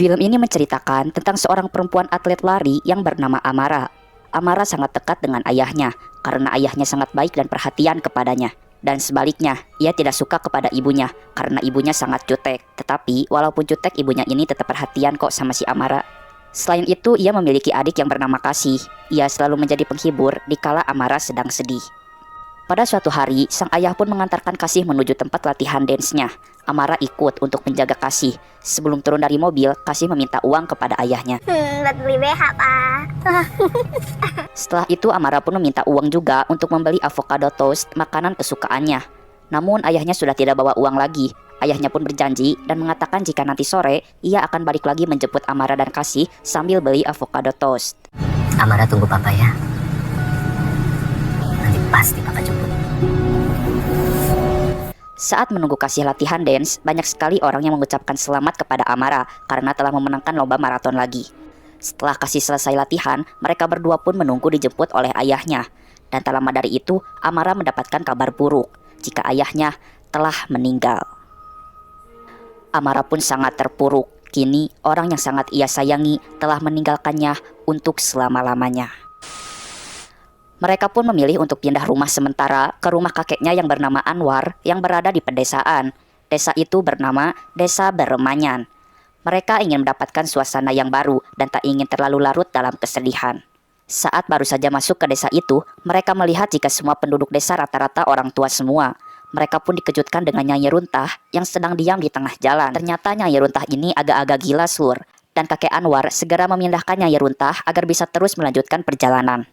Film ini menceritakan tentang seorang perempuan atlet lari yang bernama Amara. Amara sangat dekat dengan ayahnya karena ayahnya sangat baik dan perhatian kepadanya. Dan sebaliknya, ia tidak suka kepada ibunya karena ibunya sangat jutek. Tetapi walaupun jutek, ibunya ini tetap perhatian kok sama si Amara. Selain itu, ia memiliki adik yang bernama Kasih. Ia selalu menjadi penghibur dikala Amara sedang sedih. Pada suatu hari, sang ayah pun mengantarkan Kasih menuju tempat latihan dance-nya. Amara ikut untuk menjaga Kasih. Sebelum turun dari mobil, Kasih meminta uang kepada ayahnya. Buat beli BH, Pak. Setelah itu, Amara pun meminta uang juga untuk membeli avocado toast, makanan kesukaannya. Namun ayahnya sudah tidak bawa uang lagi. Ayahnya pun berjanji dan mengatakan jika nanti sore, ia akan balik lagi menjemput Amara dan Kasih sambil beli avocado toast. Amara tunggu papa ya. Nanti pasti papa jemput. Saat menunggu Kasih latihan dance, banyak sekali orang yang mengucapkan selamat kepada Amara karena telah memenangkan lomba maraton lagi. Setelah Kasih selesai latihan, mereka berdua pun menunggu dijemput oleh ayahnya. Dan tak lama dari itu, Amara mendapatkan kabar buruk jika ayahnya telah meninggal. Amara pun sangat terpuruk. Kini, orang yang sangat ia sayangi telah meninggalkannya untuk selama-lamanya. Mereka pun memilih untuk pindah rumah sementara ke rumah kakeknya yang bernama Anwar yang berada di pedesaan. Desa itu bernama Desa Beremanyan. Mereka ingin mendapatkan suasana yang baru dan tak ingin terlalu larut dalam kesedihan. Saat baru saja masuk ke desa itu, mereka melihat jika semua penduduk desa rata-rata orang tua semua. Mereka pun dikejutkan dengan Nyai Runtah yang sedang diam di tengah jalan. Ternyata Nyai Runtah ini agak-agak gila, Sur. Dan kakek Anwar segera memindahkan Nyai Runtah agar bisa terus melanjutkan perjalanan.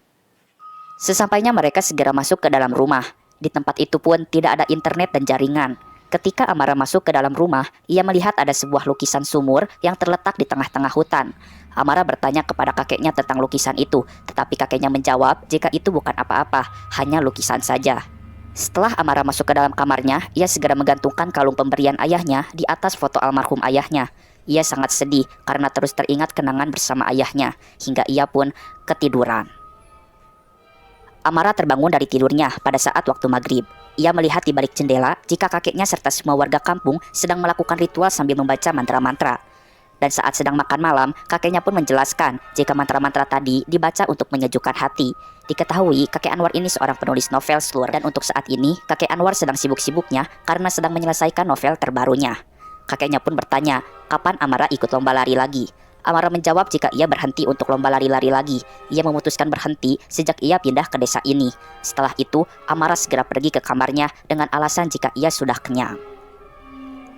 Sesampainya mereka segera masuk ke dalam rumah. Di tempat itu pun tidak ada internet dan jaringan. Ketika Amara masuk ke dalam rumah, ia melihat ada sebuah lukisan sumur yang terletak di tengah-tengah hutan. Amara bertanya kepada kakeknya tentang lukisan itu, tetapi kakeknya menjawab jika itu bukan apa-apa, hanya lukisan saja. Setelah Amara masuk ke dalam kamarnya, ia segera menggantungkan kalung pemberian ayahnya di atas foto almarhum ayahnya. Ia sangat sedih karena terus teringat kenangan bersama ayahnya, hingga ia pun ketiduran. Amara terbangun dari tidurnya pada saat waktu maghrib. Ia melihat di balik jendela jika kakeknya serta semua warga kampung sedang melakukan ritual sambil membaca mantra-mantra. Dan saat sedang makan malam, kakeknya pun menjelaskan jika mantra-mantra tadi dibaca untuk menyejukkan hati. Diketahui kakek Anwar ini seorang penulis novel slur, dan untuk saat ini kakek Anwar sedang sibuk-sibuknya karena sedang menyelesaikan novel terbarunya. Kakeknya pun bertanya, kapan Amara ikut lomba lari lagi? Amara menjawab jika ia berhenti untuk lomba lari-lari lagi. Ia memutuskan berhenti sejak ia pindah ke desa ini. Setelah itu, Amara segera pergi ke kamarnya dengan alasan jika ia sudah kenyang.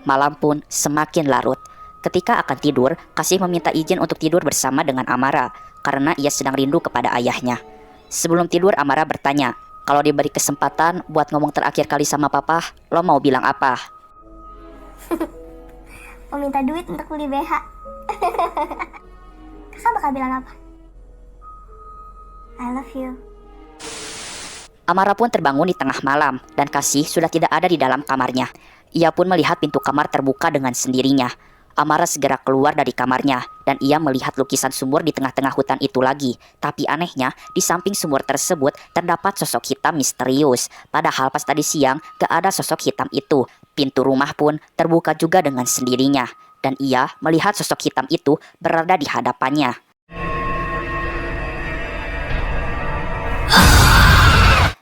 Malam pun semakin larut. Ketika akan tidur, Kasih meminta izin untuk tidur bersama dengan Amara karena ia sedang rindu kepada ayahnya. Sebelum tidur, Amara bertanya, kalau diberi kesempatan buat ngomong terakhir kali sama papa, lo mau bilang apa? Mau minta duit untuk beli BH. Kakak bakal bilang apa? I love you. Amara pun terbangun di tengah malam dan Kasih sudah tidak ada di dalam kamarnya. Ia pun melihat pintu kamar terbuka dengan sendirinya. Amara segera keluar dari kamarnya dan ia melihat lukisan sumur di tengah-tengah hutan itu lagi. Tapi anehnya, di samping sumur tersebut terdapat sosok hitam misterius. Padahal pas tadi siang gak ada sosok hitam itu. Pintu rumah pun terbuka juga dengan sendirinya. Dan ia melihat sosok hitam itu berada di hadapannya.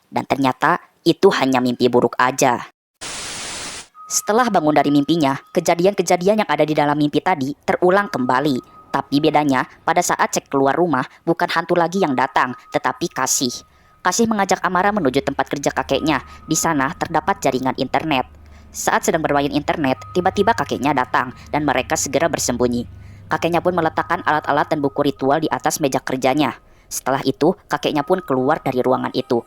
Dan ternyata itu hanya mimpi buruk aja. Setelah bangun dari mimpinya, kejadian-kejadian yang ada di dalam mimpi tadi terulang kembali. Tapi bedanya, pada saat cek keluar rumah, bukan hantu lagi yang datang, tetapi Kasih. Kasih mengajak Amara menuju tempat kerja kakeknya. Di sana terdapat jaringan internet. Saat sedang bermain internet, tiba-tiba kakeknya datang dan mereka segera bersembunyi. Kakeknya pun meletakkan alat-alat dan buku ritual di atas meja kerjanya. Setelah itu, kakeknya pun keluar dari ruangan itu.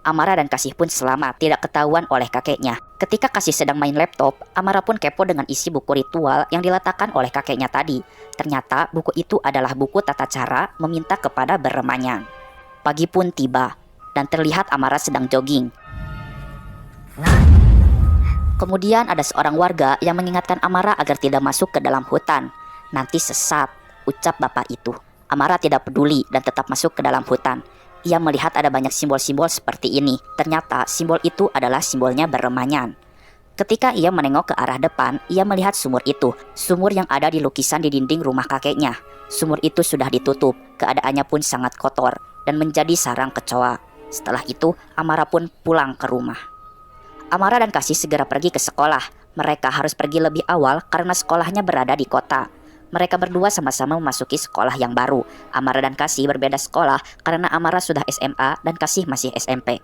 Amara dan Kasih pun selamat, tidak ketahuan oleh kakeknya. Ketika Kasih sedang main laptop, Amara pun kepo dengan isi buku ritual yang diletakkan oleh kakeknya tadi. Ternyata buku itu adalah buku tata cara meminta kepada Beremanyan. Pagi pun tiba, dan terlihat Amara sedang jogging. Kemudian ada seorang warga yang mengingatkan Amara agar tidak masuk ke dalam hutan. Nanti sesat, ucap bapak itu. Amara tidak peduli dan tetap masuk ke dalam hutan. Ia melihat ada banyak simbol-simbol seperti ini. Ternyata simbol itu adalah simbolnya Beremanyan. Ketika ia menengok ke arah depan, ia melihat sumur itu, sumur yang ada di lukisan di dinding rumah kakeknya. Sumur itu sudah ditutup, keadaannya pun sangat kotor dan menjadi sarang kecoa. Setelah itu, Amara pun pulang ke rumah. Amara dan Kasih segera pergi ke sekolah. Mereka harus pergi lebih awal karena sekolahnya berada di kota. Mereka berdua sama-sama memasuki sekolah yang baru. Amara dan Kasih berbeda sekolah karena Amara sudah SMA dan Kasih masih SMP.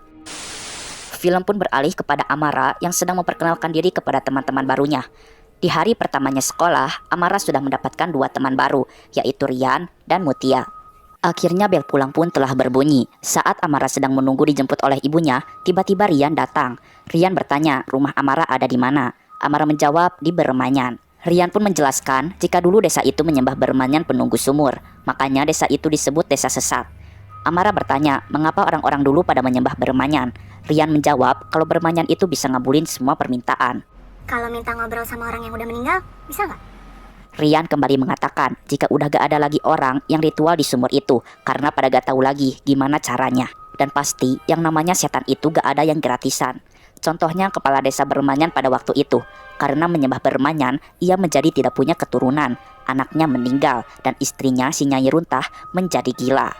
Film pun beralih kepada Amara yang sedang memperkenalkan diri kepada teman-teman barunya. Di hari pertamanya sekolah, Amara sudah mendapatkan 2 teman baru, yaitu Rian dan Mutia. Akhirnya bel pulang pun telah berbunyi. Saat Amara sedang menunggu dijemput oleh ibunya, tiba-tiba Rian datang. Rian bertanya, rumah Amara ada di mana? Amara menjawab, di Beremanyan. Rian pun menjelaskan jika dulu desa itu menyembah Beremanyan penunggu sumur, makanya desa itu disebut desa sesat. Amara bertanya, mengapa orang-orang dulu pada menyembah Beremanyan? Rian menjawab, kalau Beremanyan itu bisa ngabulin semua permintaan. Kalau minta ngobrol sama orang yang udah meninggal, bisa nggak? Rian kembali mengatakan, jika udah gak ada lagi orang yang ritual di sumur itu, karena pada gak tahu lagi gimana caranya. Dan pasti yang namanya setan itu gak ada yang gratisan. Contohnya kepala desa Beremanyan pada waktu itu. Karena menyembah Beremanyan, ia menjadi tidak punya keturunan. Anaknya meninggal dan istrinya si Nyai Runtah menjadi gila.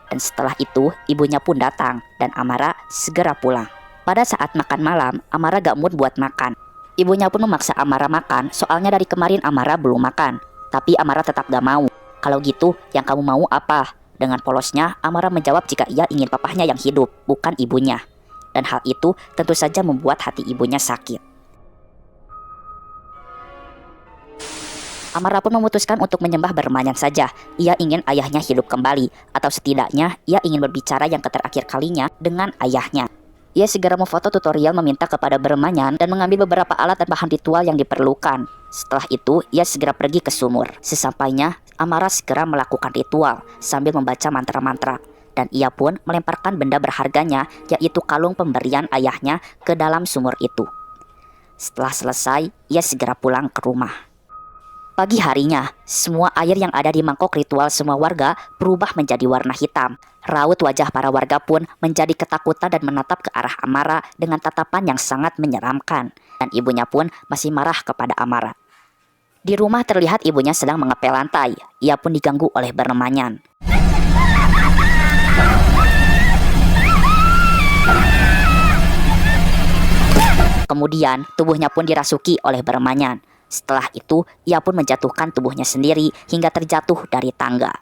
Dan setelah itu, ibunya pun datang dan Amara segera pulang. Pada saat makan malam, Amara gak mood buat makan. Ibunya pun memaksa Amara makan, soalnya dari kemarin Amara belum makan. Tapi Amara tetap gak mau. Kalau gitu, yang kamu mau apa? Dengan polosnya, Amara menjawab jika ia ingin papahnya yang hidup, bukan ibunya. Dan hal itu tentu saja membuat hati ibunya sakit. Amara pun memutuskan untuk menyembah Beremanyan saja. Ia ingin ayahnya hidup kembali, atau setidaknya ia ingin berbicara yang terakhir kalinya dengan ayahnya. Ia segera memfoto tutorial meminta kepada Beremanyan dan mengambil beberapa alat dan bahan ritual yang diperlukan. Setelah itu, ia segera pergi ke sumur. Sesampainya, Amara segera melakukan ritual sambil membaca mantra-mantra. Dan ia pun melemparkan benda berharganya, yaitu kalung pemberian ayahnya ke dalam sumur itu. Setelah selesai, ia segera pulang ke rumah. Pagi harinya, semua air yang ada di mangkok ritual semua warga berubah menjadi warna hitam. Raut wajah para warga pun menjadi ketakutan dan menatap ke arah Amara dengan tatapan yang sangat menyeramkan. Dan ibunya pun masih marah kepada Amara. Di rumah terlihat ibunya sedang mengepel lantai. Ia pun diganggu oleh Beremanyan. Kemudian tubuhnya pun dirasuki oleh Beremanyan. Setelah itu, ia pun menjatuhkan tubuhnya sendiri hingga terjatuh dari tangga.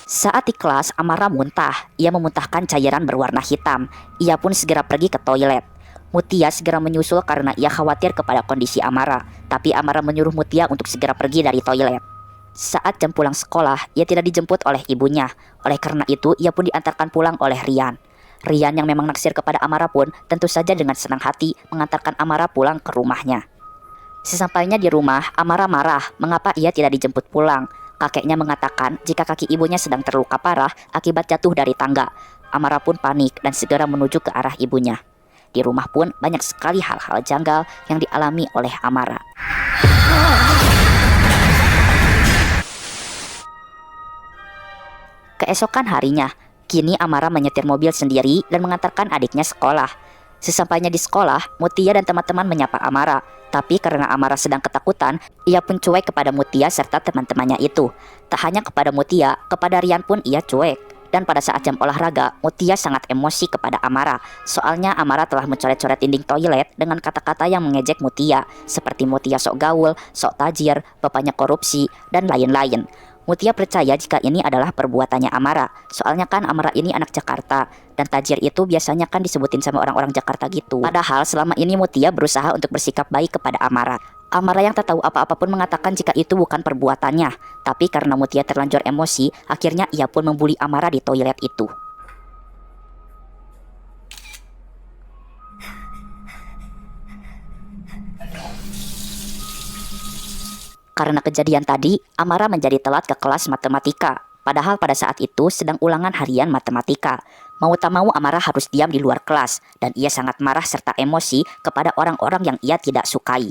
Saat di kelas, Amara muntah. Ia memuntahkan cairan berwarna hitam. Ia pun segera pergi ke toilet. Mutia segera menyusul karena ia khawatir kepada kondisi Amara. Tapi Amara menyuruh Mutia untuk segera pergi dari toilet. Saat jam pulang sekolah, ia tidak dijemput oleh ibunya. Oleh karena itu, ia pun diantarkan pulang oleh Rian. Rian yang memang naksir kepada Amara pun tentu saja dengan senang hati mengantarkan Amara pulang ke rumahnya. Sesampainya di rumah, Amara marah mengapa ia tidak dijemput pulang. Kakeknya mengatakan jika kaki ibunya sedang terluka parah akibat jatuh dari tangga. Amara pun panik dan segera menuju ke arah ibunya. Di rumah pun banyak sekali hal-hal janggal yang dialami oleh Amara. Keesokan harinya, kini Amara menyetir mobil sendiri dan mengantarkan adiknya sekolah. Sesampainya di sekolah, Mutia dan teman-teman menyapa Amara. Tapi karena Amara sedang ketakutan, ia pun cuek kepada Mutia serta teman-temannya itu. Tak hanya kepada Mutia, kepada Rian pun ia cuek. Dan pada saat jam olahraga, Mutia sangat emosi kepada Amara. Soalnya Amara telah mencoret-coret dinding toilet dengan kata-kata yang mengejek Mutia. Seperti Mutia sok gaul, sok tajir, bapaknya korupsi, dan lain-lain. Mutia percaya jika ini adalah perbuatannya Amara. Soalnya kan Amara ini anak Jakarta. Dan tajir itu biasanya kan disebutin sama orang-orang Jakarta gitu. Padahal selama ini Mutia berusaha untuk bersikap baik kepada Amara. Amara yang tak tahu apa-apa pun mengatakan jika itu bukan perbuatannya. Tapi karena Mutia terlanjur emosi, akhirnya ia pun membuli Amara di toilet itu. Karena kejadian tadi, Amara menjadi telat ke kelas matematika. Padahal pada saat itu sedang ulangan harian matematika. Mau tak mau Amara harus diam di luar kelas. Dan ia sangat marah serta emosi kepada orang-orang yang ia tidak sukai.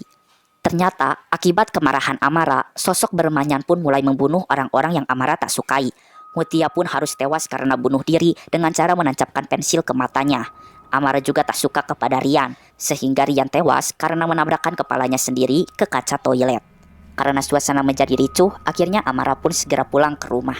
Ternyata, akibat kemarahan Amara, sosok Beremanyan pun mulai membunuh orang-orang yang Amara tak sukai. Mutia pun harus tewas karena bunuh diri dengan cara menancapkan pensil ke matanya. Amara juga tak suka kepada Rian, sehingga Rian tewas karena menabrakkan kepalanya sendiri ke kaca toilet. Karena suasana menjadi ricuh, akhirnya Amara pun segera pulang ke rumah.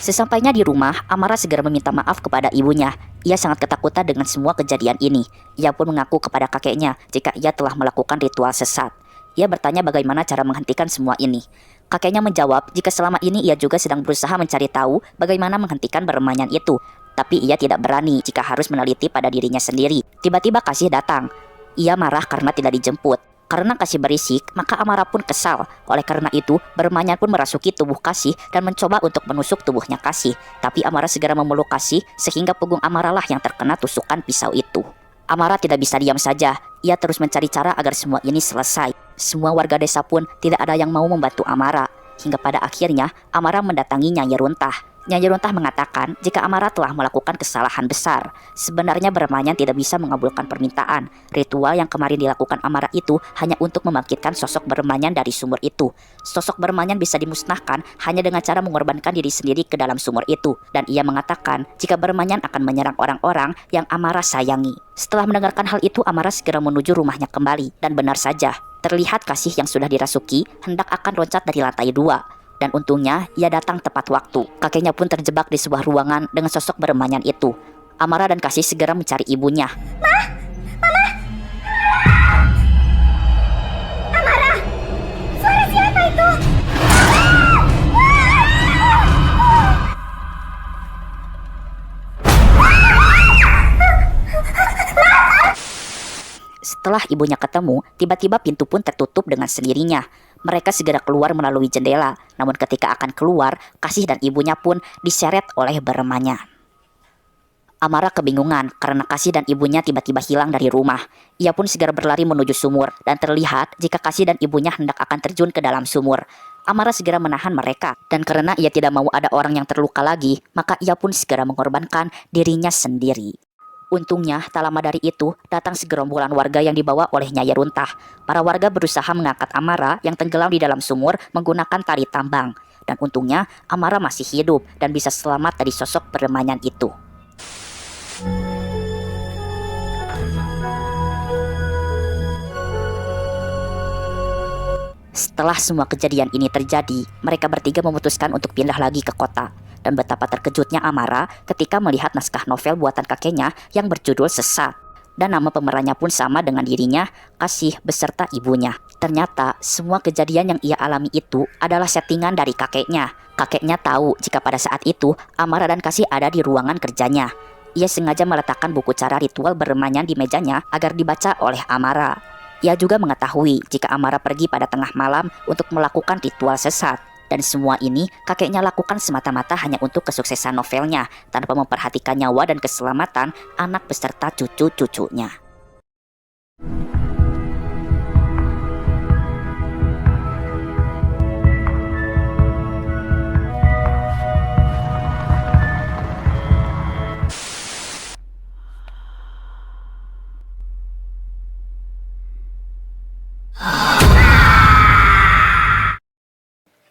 Sesampainya di rumah, Amara segera meminta maaf kepada ibunya. Ia sangat ketakutan dengan semua kejadian ini. Ia pun mengaku kepada kakeknya jika ia telah melakukan ritual sesat. Ia bertanya bagaimana cara menghentikan semua ini. Kakeknya menjawab jika selama ini ia juga sedang berusaha mencari tahu bagaimana menghentikan bermain itu. Tapi ia tidak berani jika harus meneliti pada dirinya sendiri. Tiba-tiba Kasih datang. Ia marah karena tidak dijemput. Karena Kasih berisik, maka Amara pun kesal. Oleh karena itu, bermanyan pun merasuki tubuh Kasih dan mencoba untuk menusuk tubuhnya Kasih. Tapi Amara segera memeluk Kasih sehingga punggung Amara lah yang terkena tusukan pisau itu. Amara tidak bisa diam saja. Ia terus mencari cara agar semua ini selesai. Semua warga desa pun tidak ada yang mau membantu Amara. Hingga pada akhirnya, Amara mendatangi Nyai Runtah. Nyai Runtah mengatakan jika Amara telah melakukan kesalahan besar. Sebenarnya bermanyan tidak bisa mengabulkan permintaan. Ritual yang kemarin dilakukan Amara itu hanya untuk membangkitkan sosok bermanyan dari sumur itu. Sosok bermanyan bisa dimusnahkan hanya dengan cara mengorbankan diri sendiri ke dalam sumur itu. Dan ia mengatakan jika bermanyan akan menyerang orang-orang yang Amara sayangi. Setelah mendengarkan hal itu, Amara segera menuju rumahnya kembali. Dan benar saja, terlihat Kasih yang sudah dirasuki hendak akan loncat dari lantai 2. Dan untungnya ia datang tepat waktu. Kakeknya pun terjebak di sebuah ruangan dengan sosok bermanyan itu. Amara dan Kasih segera mencari ibunya. Amara! Suara siapa itu? Setelah ibunya ketemu, tiba-tiba pintu pun tertutup dengan sendirinya. Mereka segera keluar melalui jendela. Namun ketika akan keluar, Kasih dan ibunya pun diseret oleh bermanyan. Amara kebingungan karena Kasih dan ibunya tiba-tiba hilang dari rumah. Ia pun segera berlari menuju sumur dan terlihat jika Kasih dan ibunya hendak akan terjun ke dalam sumur. Amara segera menahan mereka dan karena ia tidak mau ada orang yang terluka lagi, maka ia pun segera mengorbankan dirinya sendiri. Untungnya, tak lama dari itu, datang segerombolan warga yang dibawa oleh Nyai Runtah. Para warga berusaha mengangkat Amara yang tenggelam di dalam sumur menggunakan tali tambang. Dan untungnya, Amara masih hidup dan bisa selamat dari sosok bermanyan itu. Setelah semua kejadian ini terjadi, mereka bertiga memutuskan untuk pindah lagi ke kota. Dan betapa terkejutnya Amara ketika melihat naskah novel buatan kakeknya yang berjudul Sesat. Dan nama pemerannya pun sama dengan dirinya, Kasih beserta ibunya. Ternyata semua kejadian yang ia alami itu adalah settingan dari kakeknya. Kakeknya tahu jika pada saat itu Amara dan Kasih ada di ruangan kerjanya. Ia sengaja meletakkan buku cara ritual bermanyan di mejanya agar dibaca oleh Amara. Ia juga mengetahui jika Amara pergi pada tengah malam untuk melakukan ritual sesat. Dan semua ini kakeknya lakukan semata-mata hanya untuk kesuksesan novelnya, tanpa memperhatikan nyawa dan keselamatan anak beserta cucu-cucunya.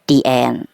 The end.